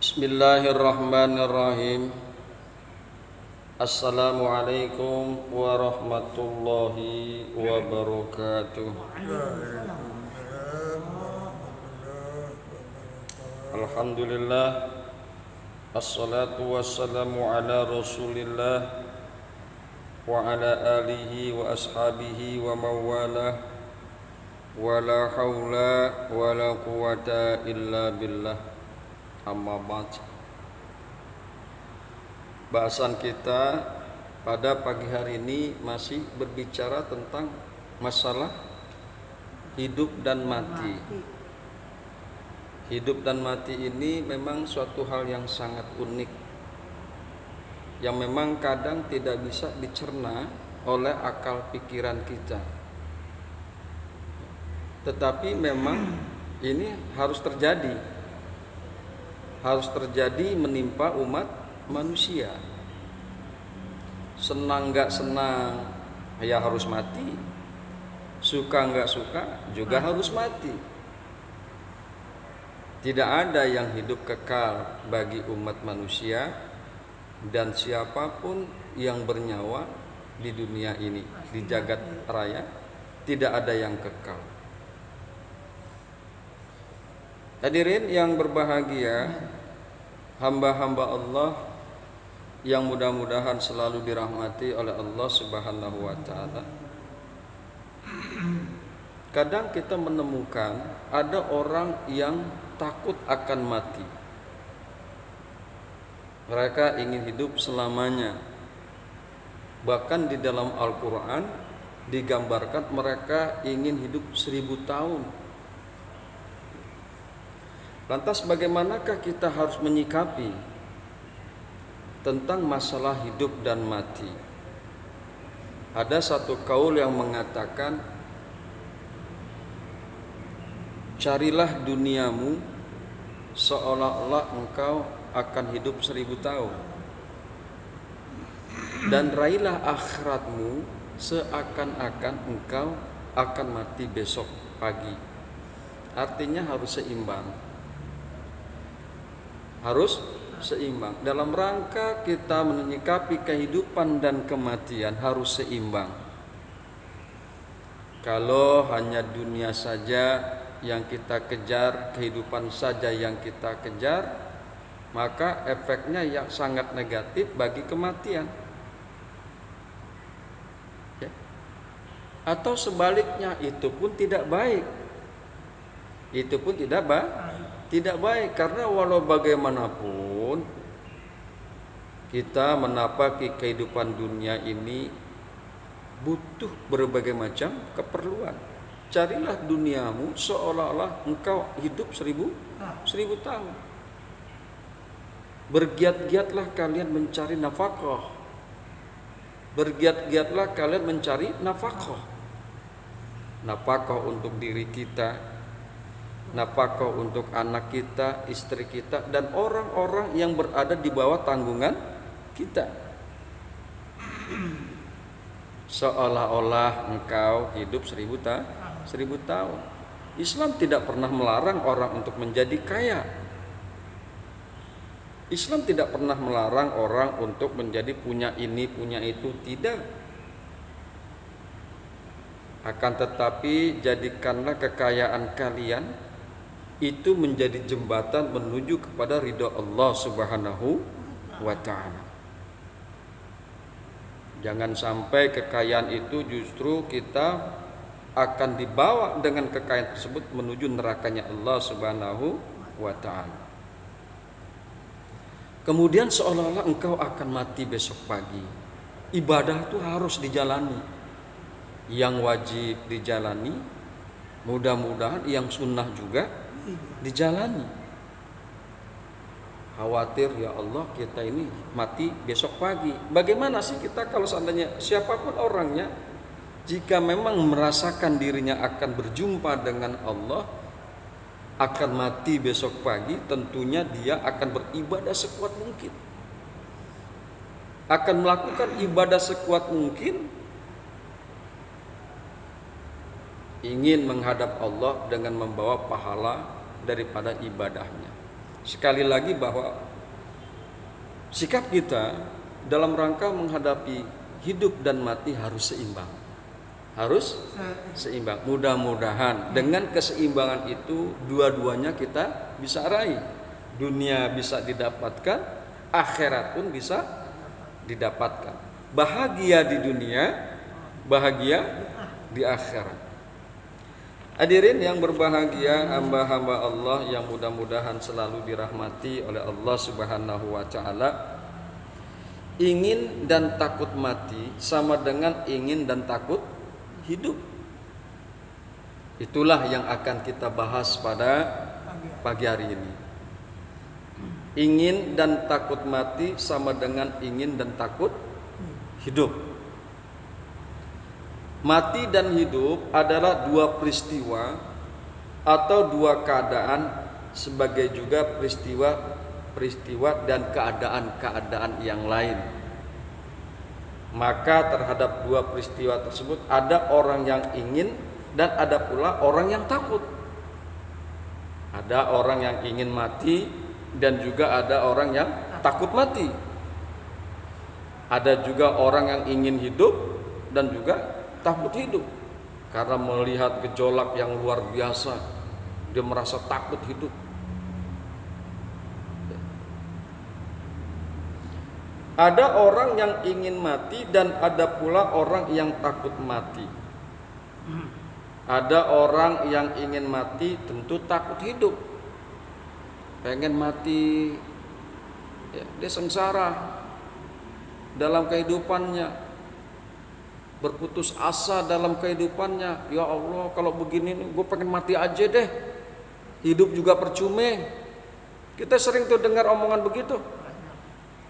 Bismillahirrahmanirrahim. Assalamualaikum warahmatullahi wabarakatuh. Alhamdulillah, assalatu wassalamu ala rasulillah wa ala alihi wa ashabihi wa mawalah, wa la hawla wa la quwata illa billah. Amma ba'd. Bahasan kita pada pagi hari ini masih berbicara tentang masalah hidup dan mati. Hidup dan mati ini memang suatu hal yang sangat unik, yang memang kadang tidak bisa dicerna oleh akal pikiran kita. Tetapi memang ini harus terjadi menimpa umat manusia. Senang gak senang ya harus mati, suka gak suka juga harus mati. Tidak ada yang hidup kekal bagi umat manusia, dan siapapun yang bernyawa di dunia ini, di jagat raya, tidak ada yang kekal. Hadirin yang berbahagia, hamba-hamba Allah yang mudah-mudahan selalu dirahmati oleh Allah Subhanahu wa taala. Kadang kita menemukan ada orang yang takut akan mati. Mereka ingin hidup selamanya. Bahkan di dalam Al-Quran digambarkan mereka ingin hidup 1000 tahun. Lantas bagaimanakah kita harus menyikapi tentang masalah hidup dan mati? Ada satu kaul yang mengatakan, carilah duniamu seolah-olah engkau akan hidup 1000 tahun, dan raihlah akhiratmu seakan-akan engkau akan mati besok pagi. Artinya harus seimbang. Harus seimbang. Dalam rangka kita menyikapi kehidupan dan kematian harus seimbang. Kalau hanya dunia saja yang kita kejar, kehidupan saja yang kita kejar, maka efeknya yang sangat negatif bagi kematian. Ya. Atau sebaliknya, itu pun tidak baik. Itu pun tidak baik, karena walau bagaimanapun kita menapaki kehidupan dunia ini butuh berbagai macam keperluan. Carilah duniamu seolah-olah engkau hidup 1000 tahun. Bergiat-giatlah kalian mencari nafkah. Bergiat-giatlah kalian mencari nafkah. Nafkah untuk diri kita, nafkah untuk anak kita, istri kita, dan orang-orang yang berada di bawah tanggungan kita. Seolah-olah engkau hidup 1000 tahun. Islam tidak pernah melarang orang untuk menjadi kaya. Islam tidak pernah melarang orang untuk menjadi punya ini, punya itu, tidak. Akan tetapi jadikanlah kekayaan kalian itu menjadi jembatan menuju kepada ridha Allah Subhanahu wa ta'ala. Jangan sampai kekayaan itu justru kita akan dibawa dengan kekayaan tersebut menuju nerakanya Allah Subhanahu wa ta'ala. Kemudian seolah-olah engkau akan mati besok pagi. Ibadah itu harus dijalani. Yang wajib dijalani, mudah-mudahan yang sunnah juga dijalani. Khawatir ya Allah kita ini mati besok pagi. Bagaimana sih kita kalau seandainya siapapun orangnya, jika memang merasakan dirinya akan berjumpa dengan Allah, akan mati besok pagi, tentunya dia akan beribadah sekuat mungkin, akan melakukan ibadah sekuat mungkin, ingin menghadap Allah dengan membawa pahala daripada ibadahnya. sekali lagi bahwa sikap kita dalam rangka menghadapi hidup dan mati harus seimbang. Harus seimbang. Mudah-mudahan dengan keseimbangan itu dua-duanya kita bisa raih. Dunia bisa didapatkan, akhirat pun bisa didapatkan. Bahagia di dunia, bahagia di akhirat. Hadirin yang berbahagia, hamba-hamba Allah yang mudah-mudahan selalu dirahmati oleh Allah Subhanahu wa taala. Ingin dan takut mati sama dengan ingin dan takut hidup. Itulah yang akan kita bahas pada pagi hari ini. Ingin dan takut mati sama dengan ingin dan takut hidup. Mati dan hidup adalah dua peristiwa atau dua keadaan sebagai juga peristiwa dan keadaan-keadaan yang lain. Maka terhadap dua peristiwa tersebut ada orang yang ingin dan ada pula orang yang takut. Ada orang yang ingin mati dan juga ada orang yang takut mati. Ada juga orang yang ingin hidup dan juga takut hidup karena melihat gejolak yang luar biasa, dia merasa takut hidup. Ada orang yang ingin mati dan ada pula orang yang takut mati. Ada orang yang ingin mati tentu takut hidup, pengen mati, ya, dia sengsara dalam kehidupannya, berputus asa dalam kehidupannya. Ya Allah, kalau begini nih, gue pengen mati aja deh, hidup juga percuma. Kita sering tuh dengar omongan begitu.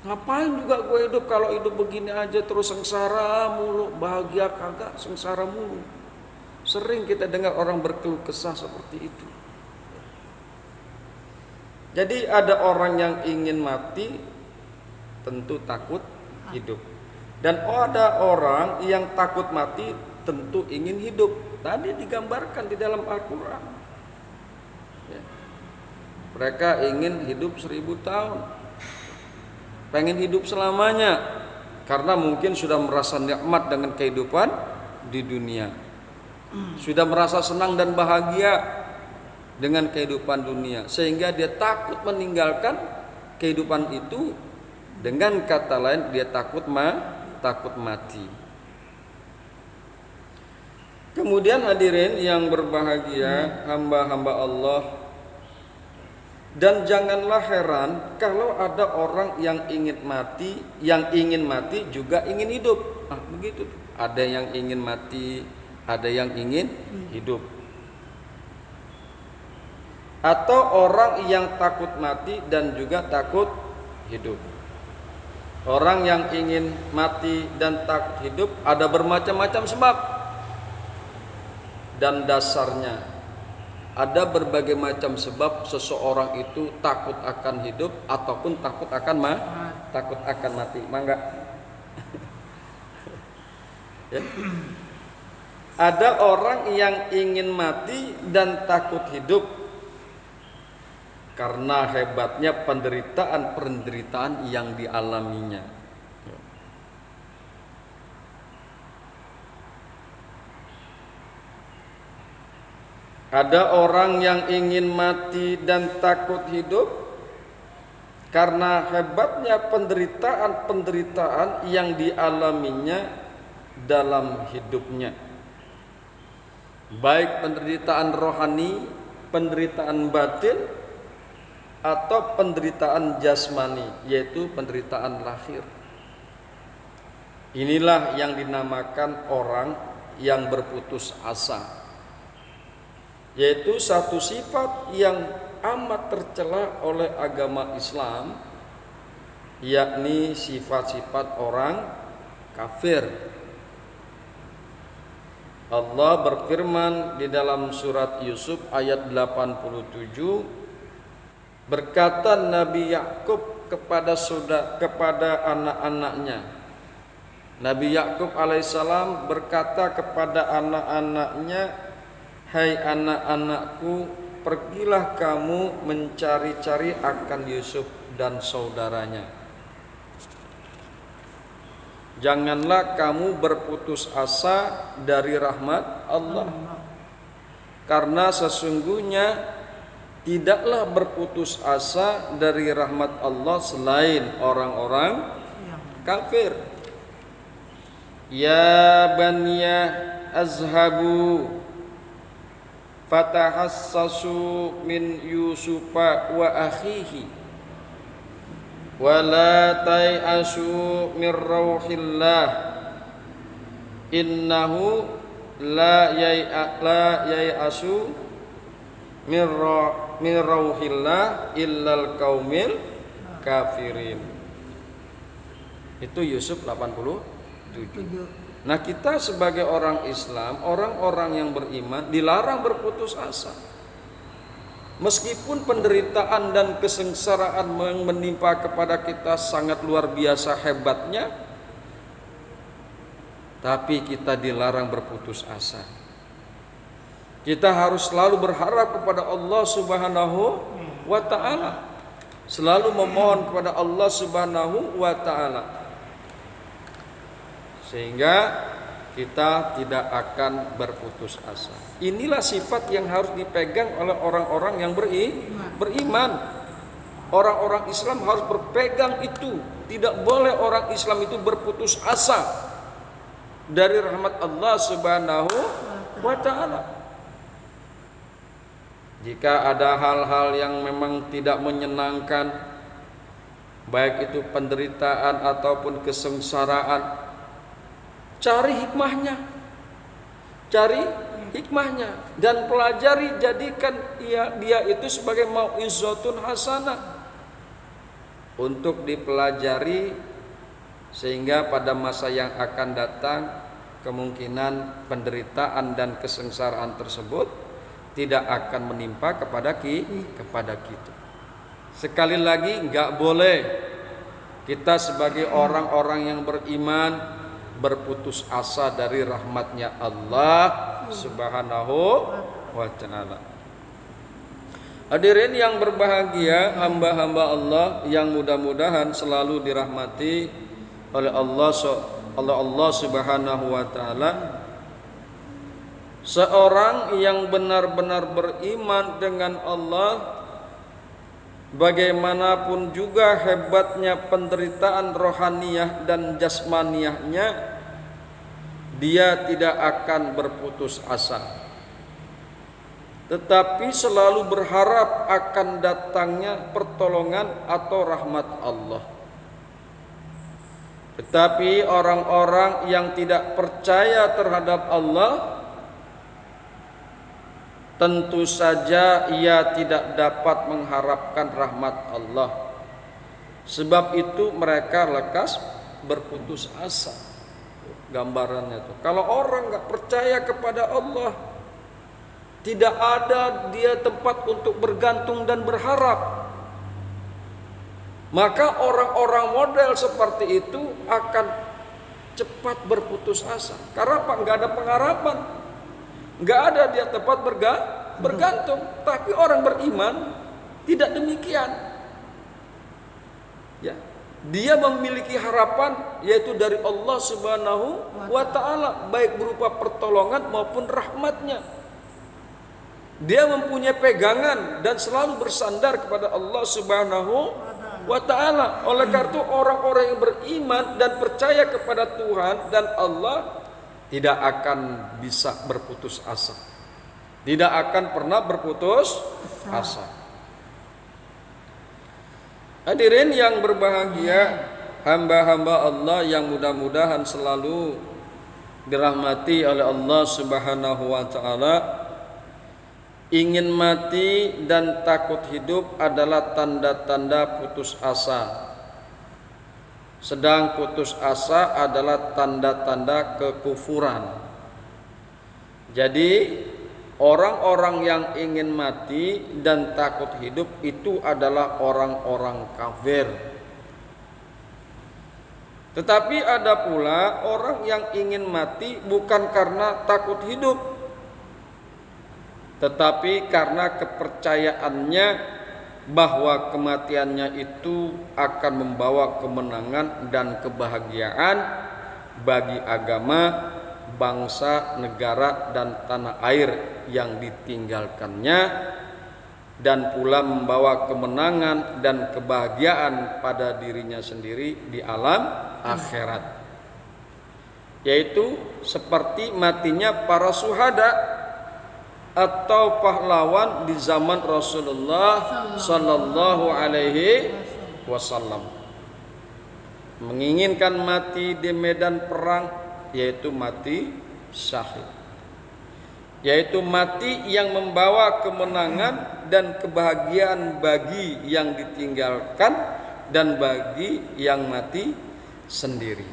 Ngapain juga gue hidup kalau hidup begini aja terus sengsara mulu, bahagia kagak, sengsara mulu. Sering kita dengar orang berkeluh kesah seperti itu. Jadi ada orang yang ingin mati tentu takut hidup. Dan ada orang yang takut mati tentu ingin hidup. Tadi digambarkan di dalam Al-Quran, ya. Mereka ingin hidup 1000 tahun, pengen hidup selamanya, karena mungkin sudah merasa nikmat dengan kehidupan di dunia, sudah merasa senang dan bahagia dengan kehidupan dunia, sehingga dia takut meninggalkan kehidupan itu. Dengan kata lain, dia takut mati. Kemudian hadirin yang berbahagia, hamba-hamba Allah, dan janganlah heran kalau ada orang yang ingin mati juga ingin hidup. Begitu. Ada yang ingin mati, ada yang ingin hidup. Atau orang yang takut mati dan juga takut hidup. Orang yang ingin mati dan takut hidup ada bermacam-macam sebab, dan dasarnya ada berbagai macam sebab seseorang itu takut akan hidup ataupun takut akan mati. Mangga. Ya. Ada orang yang ingin mati dan takut hidup karena hebatnya penderitaan yang dialaminya. Ada orang yang ingin mati dan takut hidup karena hebatnya penderitaan yang dialaminya dalam hidupnya. Baik penderitaan rohani, penderitaan batin, atau penderitaan jasmani, yaitu penderitaan lahir. Inilah yang dinamakan orang yang berputus asa, yaitu satu sifat yang amat tercela oleh agama Islam, yakni sifat-sifat orang kafir. Allah berfirman di dalam surat Yusuf ayat 87, berkata Nabi Yakub kepada anak-anaknya. Nabi Yakub alaihissalam berkata kepada anak-anaknya, hai anak-anakku, pergilah kamu mencari-cari akan Yusuf dan saudaranya. Janganlah kamu berputus asa dari rahmat Allah, karena sesungguhnya tidaklah berputus asa dari rahmat Allah selain orang-orang kafir. Ya baniya azhabu fatahassasu min Yusufa wa akhihi wa la tai'asu min rauhillah innahu la yai'asu min rauhillah illal qaumil kafirin. Itu Yusuf 87. Nah, kita sebagai orang Islam, orang-orang yang beriman dilarang berputus asa. Meskipun penderitaan dan kesengsaraan menimpa kepada kita sangat luar biasa hebatnya, tapi kita dilarang berputus asa. Kita harus selalu berharap kepada Allah Subhanahu wa ta'ala, selalu memohon kepada Allah Subhanahu wa ta'ala, sehingga kita tidak akan berputus asa. Inilah sifat yang harus dipegang oleh orang-orang yang beriman. Orang-orang Islam harus berpegang itu. Tidak boleh orang Islam itu berputus asa dari rahmat Allah Subhanahu wa ta'ala. Jika ada hal-hal yang memang tidak menyenangkan, baik itu penderitaan ataupun kesengsaraan, cari hikmahnya dan pelajari, jadikan dia itu sebagai mau'izatun hasanah untuk dipelajari, sehingga pada masa yang akan datang kemungkinan penderitaan dan kesengsaraan tersebut tidak akan menimpa kepada kita. Sekali lagi, enggak boleh kita sebagai orang-orang yang beriman berputus asa dari rahmatnya Allah Subhanahu wa ta'ala. Hadirin yang berbahagia, hamba-hamba Allah yang mudah-mudahan selalu dirahmati oleh Allah Subhanahu wa ta'ala. Seorang yang benar-benar beriman dengan Allah, bagaimanapun juga hebatnya penderitaan rohaniyah dan jasmaniyahnya, dia tidak akan berputus asa, tetapi selalu berharap akan datangnya pertolongan atau rahmat Allah. Tetapi orang-orang yang tidak percaya terhadap Allah, tentu saja ia tidak dapat mengharapkan rahmat Allah. Sebab itu mereka lekas berputus asa. Gambarannya tuh, kalau orang nggak percaya kepada Allah, tidak ada dia tempat untuk bergantung dan berharap, maka orang-orang model seperti itu akan cepat berputus asa. Karena apa? Nggak ada pengharapan, nggak ada dia tempat bergantung. Tapi orang beriman tidak demikian. Ya, dia memiliki harapan, yaitu dari Allah Subhanahu wa ta'ala, baik berupa pertolongan maupun rahmatnya. Dia mempunyai pegangan dan selalu bersandar kepada Allah Subhanahu wa ta'ala. Oleh karena itu orang-orang yang beriman dan percaya kepada Tuhan dan Allah tidak akan bisa berputus asa, tidak akan pernah berputus asa. Hadirin yang berbahagia, hamba-hamba Allah yang mudah-mudahan selalu dirahmati oleh Allah Subhanahu wa ta'ala, ingin mati dan takut hidup adalah tanda-tanda putus asa. Sedang putus asa adalah tanda-tanda kekufuran. Jadi orang-orang yang ingin mati dan takut hidup itu adalah orang-orang kafir. Tetapi ada pula orang yang ingin mati bukan karena takut hidup, tetapi karena kepercayaannya bahwa kematiannya itu akan membawa kemenangan dan kebahagiaan bagi agama, bangsa, negara, dan tanah air yang ditinggalkannya, dan pula membawa kemenangan dan kebahagiaan pada dirinya sendiri di alam akhirat, yaitu seperti matinya para syuhada atau pahlawan di zaman Rasulullah sallallahu alaihi wasallam. Menginginkan mati di medan perang, yaitu mati syahid, yaitu mati yang membawa kemenangan dan kebahagiaan bagi yang ditinggalkan dan bagi yang mati sendiri.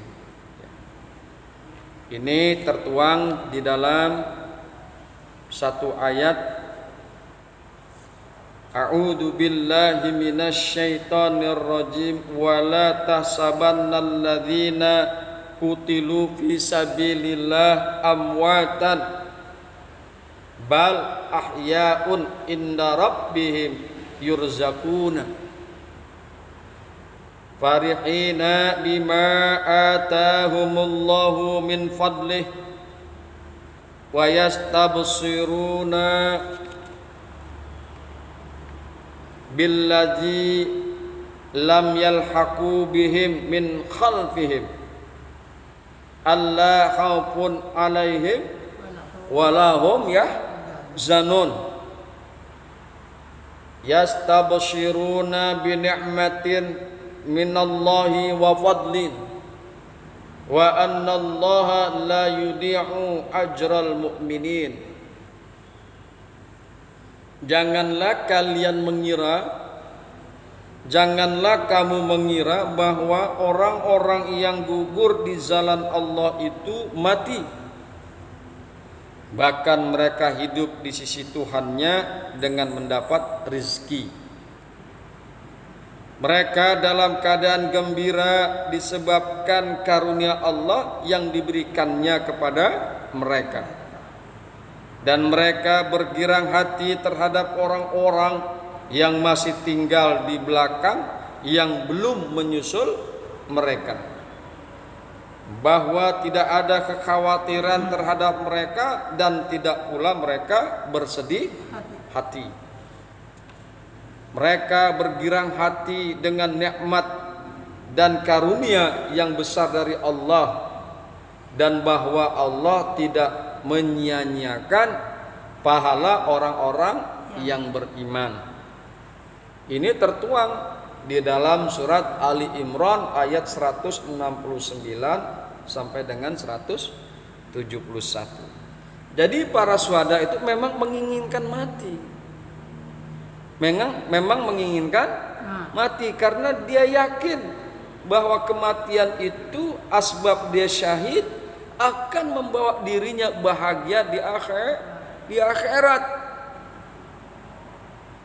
Ini tertuang di dalam satu ayat, A'udzu billahi minasyaitonir rajim wa la tahsabannal ladzina qutilu fi sabilillah amwatan bal ahya'un inda rabbihim yurzaquna farihina bima atahumullahu min fadlih wa yastabshiruna billadzi lam yalhaqu bihim min khalfihim alla khaufun alaihim wala hum yahzanun yastabshiruna bi ni'matin minallahi wa fadlin wa annallaha la yudhi'u ajral mu'minin. Janganlah kamu mengira bahwa orang-orang yang gugur di jalan Allah itu mati, bahkan mereka hidup di sisi Tuhannya dengan mendapat rezeki. Mereka dalam keadaan gembira disebabkan karunia Allah yang diberikannya kepada mereka. Dan mereka bergirang hati terhadap orang-orang yang masih tinggal di belakang yang belum menyusul mereka, bahwa tidak ada kekhawatiran terhadap mereka dan tidak pula mereka bersedih hati. Mereka bergirang hati dengan nikmat dan karunia yang besar dari Allah, dan bahwa Allah tidak menyia-nyiakan pahala orang-orang yang beriman. Ini tertuang di dalam surat Ali Imran ayat 169 sampai dengan 171. Jadi para syuhada itu memang menginginkan mati. Memang menginginkan mati karena dia yakin bahwa kematian itu asbab dia syahid akan membawa dirinya bahagia di akhirat,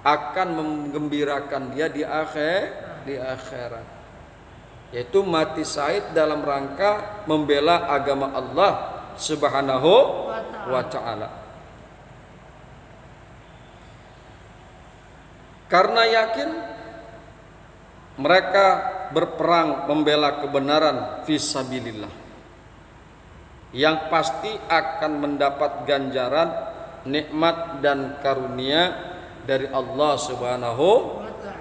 akan menggembirakan dia di akhirat, yaitu mati syahid dalam rangka membela agama Allah Subhanahu wa ta'ala. Karena yakin mereka berperang membela kebenaran fisabilillah, yang pasti akan mendapat ganjaran, nikmat dan karunia dari Allah Subhanahu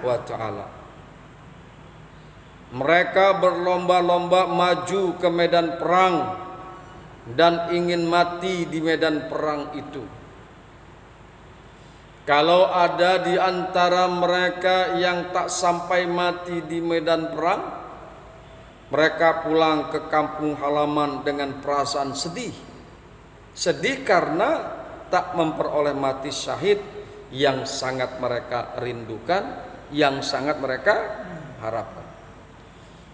wa ta'ala. Mereka berlomba-lomba maju ke medan perang dan ingin mati di medan perang itu. Kalau ada di antara mereka yang tak sampai mati di medan perang, mereka pulang ke kampung halaman dengan perasaan sedih. Sedih karena tak memperoleh mati syahid yang sangat mereka rindukan, yang sangat mereka harapkan.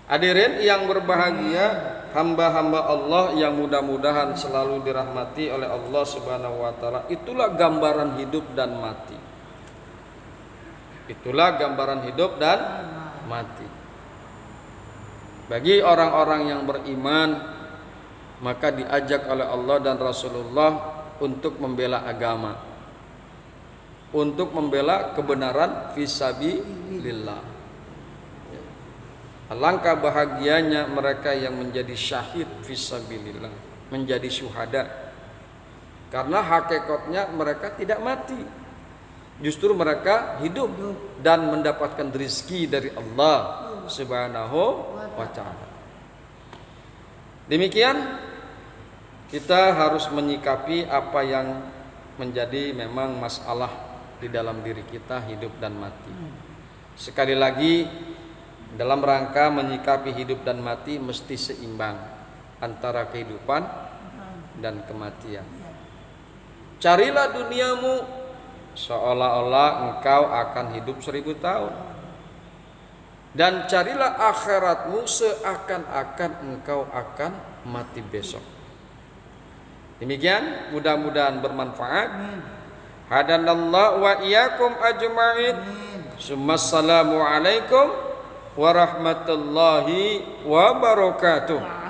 Hadirin yang berbahagia, hamba-hamba Allah yang mudah-mudahan selalu dirahmati oleh Allah Subhanahu wa ta'ala, itulah gambaran hidup dan mati. Itulah gambaran hidup dan mati. Bagi orang-orang yang beriman, maka diajak oleh Allah dan Rasulullah untuk membela agama. untuk membela kebenaran fisabilillah. Alangkah bahagianya mereka yang menjadi syahid fisabilillah, menjadi syuhada. Karena hakikatnya mereka tidak mati. Justru mereka hidup dan mendapatkan rezeki dari Allah Subhanahu wa ta'ala. Demikian kita harus menyikapi apa yang menjadi memang masalah di dalam diri kita, hidup dan mati. Sekali lagi, dalam rangka menyikapi hidup dan mati mesti seimbang antara kehidupan dan kematian. Carilah duniamu seolah-olah engkau akan hidup 1000 tahun, dan carilah akhiratmu seakan-akan engkau akan mati besok. Demikian, mudah-mudahan bermanfaat. Hadanallahu wa iyyakum ajma'in. Assalamu alaikum warahmatullahi wabarakatuh.